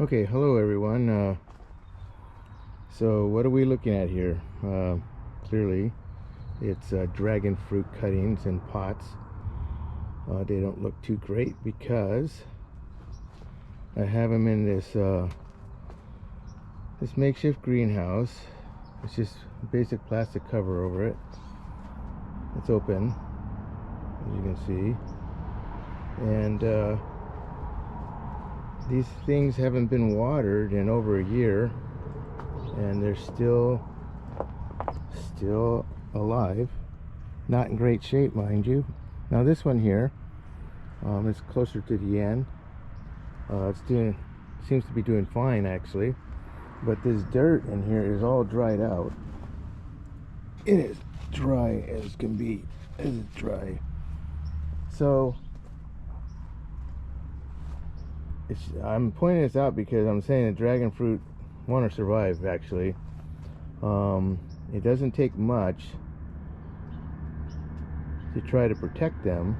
Okay, hello everyone. So what are we looking at here? Clearly it's dragon fruit cuttings in pots. They don't look too great because I have them in this makeshift greenhouse. It's just basic plastic cover over it. It's open, as you can see, and these things haven't been watered in over a year, and they're still alive. Not in great shape, mind you. Now this one here is closer to the end. Seems to be doing fine actually, but this dirt in here is all dried out. It is dry as can be. It is dry. So I'm pointing this out because I'm saying that dragon fruit want to survive actually. It doesn't take much to try to protect them.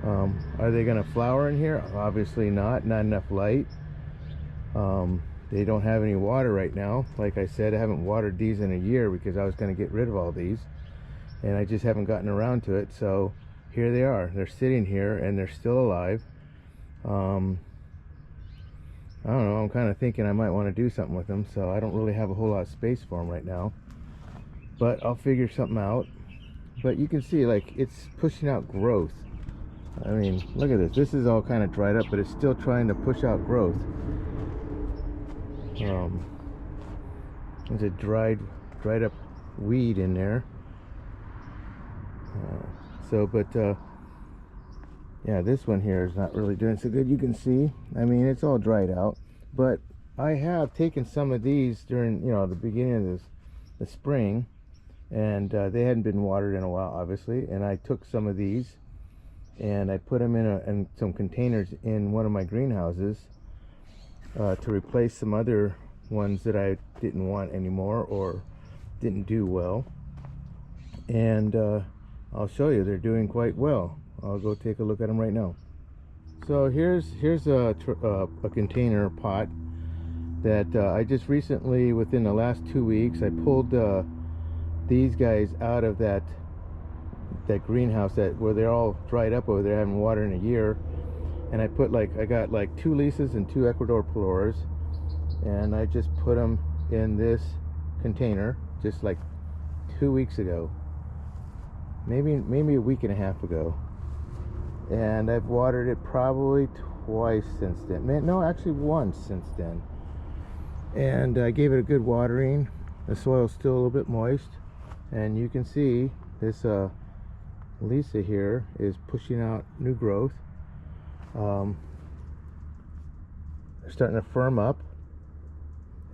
Are they going to flower in here? Obviously not enough light. They don't have any water right now. Like I said, I haven't watered these in a year because I was going to get rid of all these, and I just haven't gotten around to it. So here they are. They're sitting here and they're still alive. I don't know, I'm kind of thinking I might want to do something with them, so I don't really have a whole lot of space for them right now, but I'll figure something out. But you can see, like, it's pushing out growth. I mean, look at this. This is all kind of dried up, but it's still trying to push out growth. There's a dried up weed in there. Yeah, this one here is not really doing so good. You can see, I mean, it's all dried out, but I have taken some of these during, the beginning of the spring, and they hadn't been watered in a while, obviously, and I took some of these and I put them in some containers in one of my greenhouses to replace some other ones that I didn't want anymore or didn't do well. And I'll show you, they're doing quite well. I'll go take a look at them right now. So here's a container pot that I just recently, within the last 2 weeks, I pulled these guys out of that greenhouse where they're all dried up over there, haven't watered in a year, and I got like 2 Lisas and 2 Ecuador Paloras, and I just put them in this container just like 2 weeks ago, maybe a week and a half ago. And I've watered it probably twice since then. No, actually once since then. And I gave it a good watering. The soil's still a little bit moist, and you can see this Lisa here is pushing out new growth. They're starting to firm up.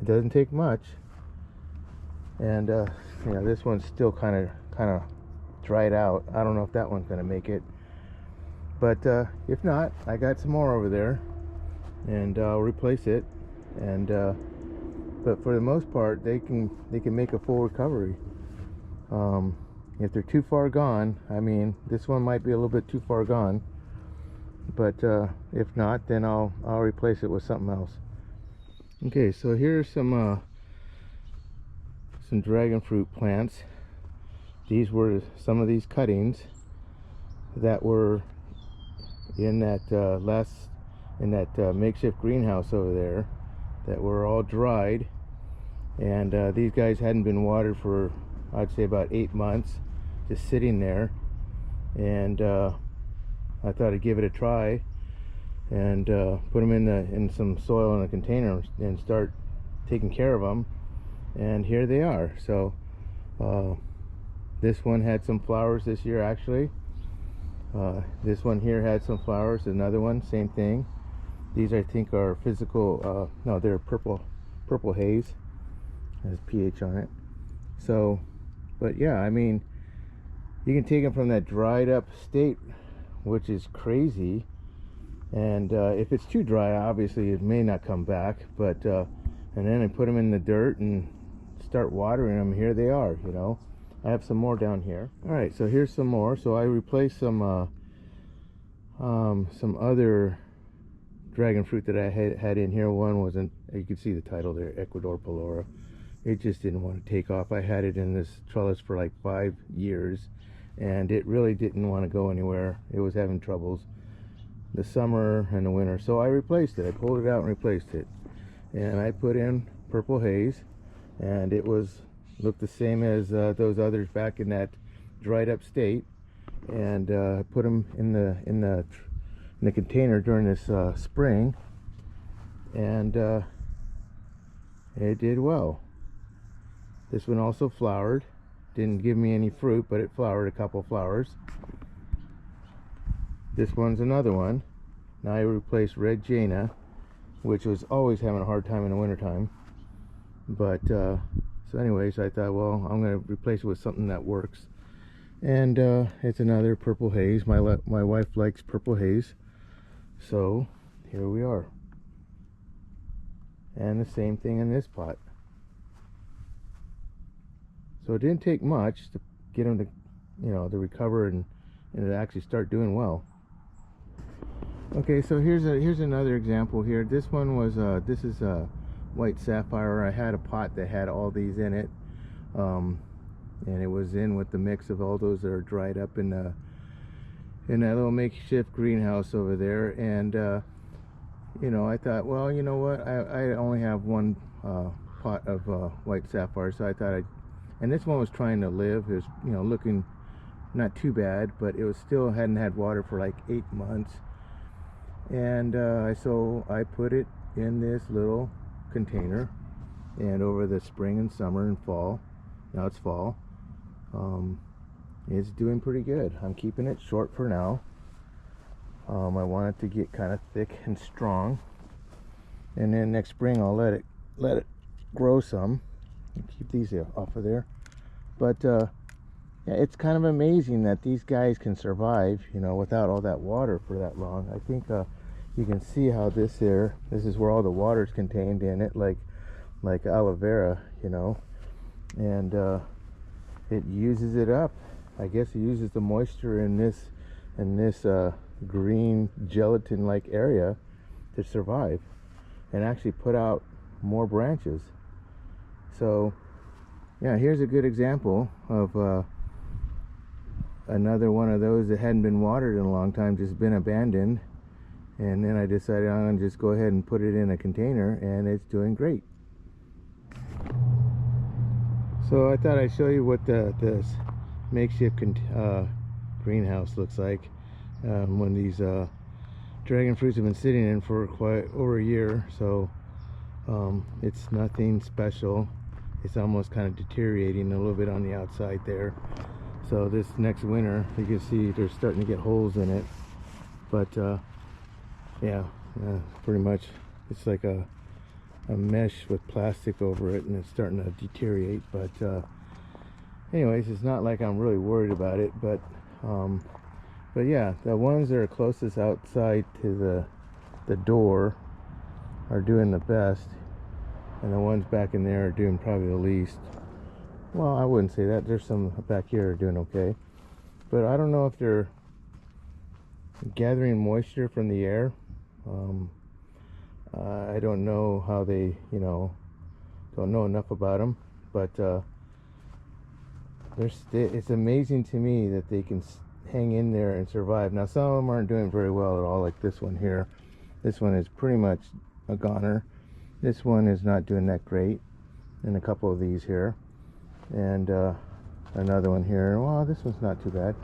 It doesn't take much. And this one's still kind of dried out. I don't know if that one's going to make it. But if not, I got some more over there, and I'll replace it. And but for the most part, they can make a full recovery. If they're too far gone, I mean, this one might be a little bit too far gone. But if not, then I'll replace it with something else. Okay, so here's some dragon fruit plants. These were some of these cuttings that were in that makeshift greenhouse over there that were all dried, and these guys hadn't been watered for, I'd say, about 8 months, just sitting there. And I thought I'd give it a try and put them in some soil in a container and start taking care of them, and here they are. So this one had some flowers this year actually. This one here had some flowers. Another one, same thing. These I think are physical, no, they're purple haze. Has pH on it. So, but yeah, I mean, you can take them from that dried up state, which is crazy, and if it's too dry, obviously it may not come back. But and then I put them in the dirt and start watering them. Here they are. I have some more down here. All right, so here's some more. So I replaced some other dragon fruit that I had in here. One wasn't, you can see the title there, Ecuador Pelora. It just didn't want to take off. I had it in this trellis for like 5 years, and it really didn't want to go anywhere. It was having troubles the summer and the winter, so I replaced it. I pulled it out and replaced it, and I put in purple haze, and it looked the same as those others back in that dried up state. And put them in the container during this spring, and it did well. This one also flowered. Didn't give me any fruit, but it flowered a couple flowers. This one's another one. Now I replaced red Jaina, which was always having a hard time in the wintertime. But so anyways, I thought, well, I'm going to replace it with something that works. And it's another purple haze. My wife likes purple haze, so here we are. And the same thing in this pot. So it didn't take much to get them to, to recover and to actually start doing well. Okay, so here's another example here. This one was this is a white sapphire. I had a pot that had all these in it, and it was in with the mix of all those that are dried up in that little makeshift greenhouse over there. And I thought, well, you know what, I only have one pot of white sapphire, so I thought and this one was trying to live. It was, looking not too bad, but it was still hadn't had water for like 8 months. And so I put it in this little container, and over the spring and summer and fall, now it's fall, it's doing pretty good. I'm keeping it short for now. I want it to get kind of thick and strong, and then next spring I'll let it grow some. Keep these off of there. But yeah, it's kind of amazing that these guys can survive, without all that water for that long. I think you can see how this is where all the water is contained in it, like aloe vera, and it uses it up. I guess it uses the moisture in this green gelatin-like area to survive and actually put out more branches. So yeah, here's a good example of another one of those that hadn't been watered in a long time, just been abandoned. And then I decided I'm going to just go ahead and put it in a container, and it's doing great. So I thought I'd show you what this makeshift greenhouse looks like when these dragon fruits have been sitting in for quite over a year. So it's nothing special. It's almost kind of deteriorating a little bit on the outside there. So this next winter, you can see they're starting to get holes in it. But yeah, pretty much it's like a mesh with plastic over it, and it's starting to deteriorate. But anyways, it's not like I'm really worried about it. But yeah, the ones that are closest outside to the door are doing the best, and the ones back in there are doing probably the least. Well, I wouldn't say that. There's some back here are doing okay, but I don't know if they're gathering moisture from the air. I don't know how they, don't know enough about them, but it's amazing to me that they can hang in there and survive. Now, some of them aren't doing very well at all, like this one here. This one is pretty much a goner. This one is not doing that great, and a couple of these here, and another one here. Well, this one's not too bad,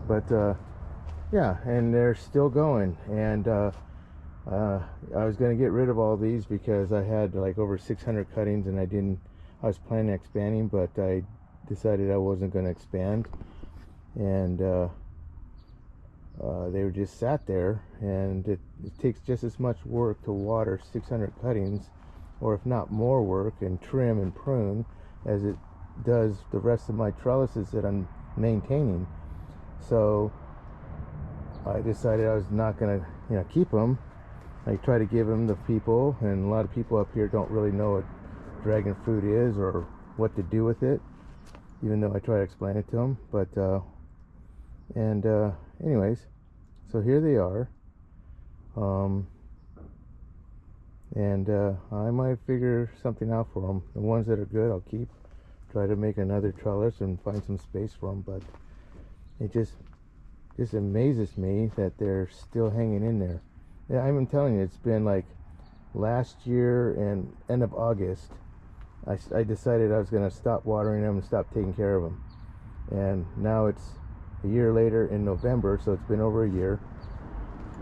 but yeah, and they're still going. And I was going to get rid of all these because I had like over 600 cuttings, and I was planning on expanding, but I decided I wasn't going to expand, and they were just sat there. And it takes just as much work to water 600 cuttings, or if not more work, and trim and prune, as it does the rest of my trellises that I'm maintaining. So I decided I was not going to keep them. I try to give them to people, and a lot of people up here don't really know what dragon fruit is or what to do with it, even though I try to explain it to them. But anyways, so here they are. and I might figure something out for them. The ones that are good I'll keep, try to make another trellis and find some space for them, but it just amazes me that they're still hanging in there. Yeah, I'm telling you, it's been like last year and end of August I decided I was going to stop watering them and stop taking care of them, and now it's a year later in November, so it's been over a year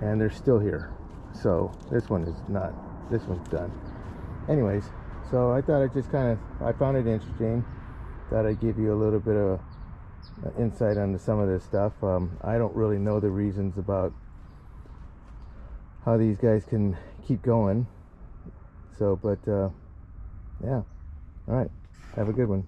and they're still here. So this one is not, this one's done. Anyways, so I thought I found it interesting. Thought I'd give you a little bit of insight onto some of this stuff. I don't really know the reasons about how these guys can keep going. So, but yeah. All right. Have a good one.